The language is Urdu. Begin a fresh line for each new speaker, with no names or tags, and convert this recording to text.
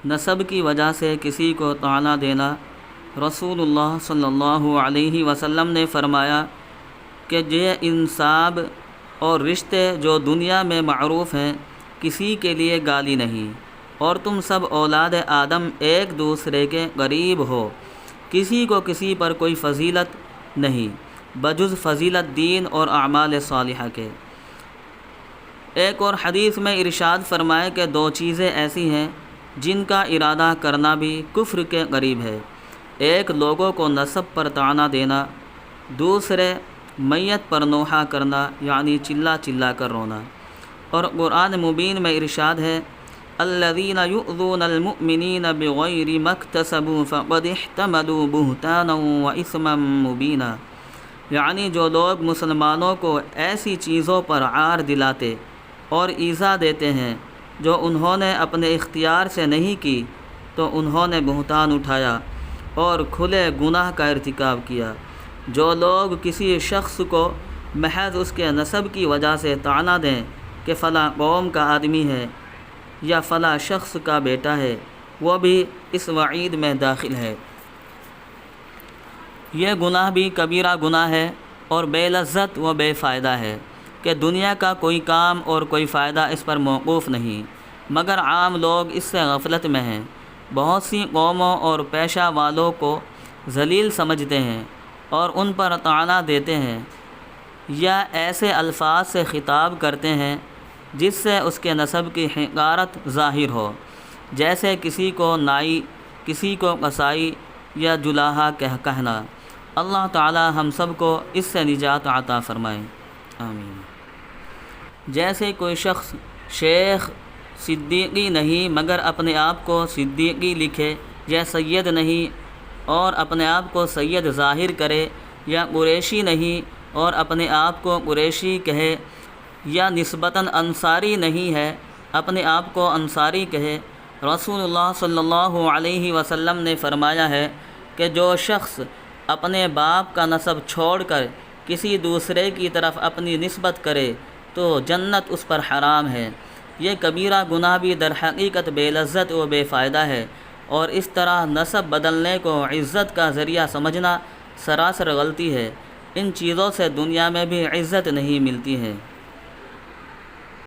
نسب کی وجہ سے کسی کو طعنہ دینا، رسول اللہ صلی اللہ علیہ وسلم نے فرمایا کہ یہ انساب اور رشتے جو دنیا میں معروف ہیں کسی کے لیے گالی نہیں، اور تم سب اولاد آدم ایک دوسرے کے قریب ہو، کسی کو کسی پر کوئی فضیلت نہیں بجز فضیلت دین اور اعمال صالحہ کے۔ ایک اور حدیث میں ارشاد فرمائے کہ دو چیزیں ایسی ہیں جن کا ارادہ کرنا بھی کفر کے قریب ہے، ایک لوگوں کو نسب پر طعنہ دینا، دوسرے میت پر نوحہ کرنا یعنی چلا چلا کر رونا۔ اور قرآن مبین میں ارشاد ہے الذین یؤذون المؤمنین بغیر ما اکتسبوا فقد احتملوا بہتانا واثما مبینا، یعنی جو لوگ مسلمانوں کو ایسی چیزوں پر عار دلاتے اور ایذا دیتے ہیں جو انہوں نے اپنے اختیار سے نہیں کی، تو انہوں نے بہتان اٹھایا اور کھلے گناہ کا ارتکاب کیا۔ جو لوگ کسی شخص کو محض اس کے نسب کی وجہ سے طعنہ دیں کہ فلاں قوم کا آدمی ہے یا فلاں شخص کا بیٹا ہے، وہ بھی اس وعید میں داخل ہے۔ یہ گناہ بھی کبیرہ گناہ ہے اور بے لذت و بے فائدہ ہے کہ دنیا کا کوئی کام اور کوئی فائدہ اس پر موقوف نہیں، مگر عام لوگ اس سے غفلت میں ہیں۔ بہت سی قوموں اور پیشہ والوں کو ذلیل سمجھتے ہیں اور ان پر طعنہ دیتے ہیں یا ایسے الفاظ سے خطاب کرتے ہیں جس سے اس کے نسب کی حقارت ظاہر ہو، جیسے کسی کو نائی، کسی کو قصائی یا جلاہا کہنا۔ اللہ تعالی ہم سب کو اس سے نجات عطا فرمائے، آمین۔ جیسے کوئی شخص شیخ صدیقی نہیں مگر اپنے آپ کو صدیقی لکھے، یا سید نہیں اور اپنے آپ کو سید ظاہر کرے، یا قریشی نہیں اور اپنے آپ کو قریشی کہے، یا نسبتاً انصاری نہیں ہے اپنے آپ کو انصاری کہے۔ رسول اللہ صلی اللہ علیہ وسلم نے فرمایا ہے کہ جو شخص اپنے باپ کا نسب چھوڑ کر کسی دوسرے کی طرف اپنی نسبت کرے تو جنت اس پر حرام ہے۔ یہ کبیرہ گناہ بھی در حقیقت بے لذت و بے فائدہ ہے، اور اس طرح نسب بدلنے کو عزت کا ذریعہ سمجھنا سراسر غلطی ہے۔ ان چیزوں سے دنیا میں بھی عزت نہیں ملتی ہے۔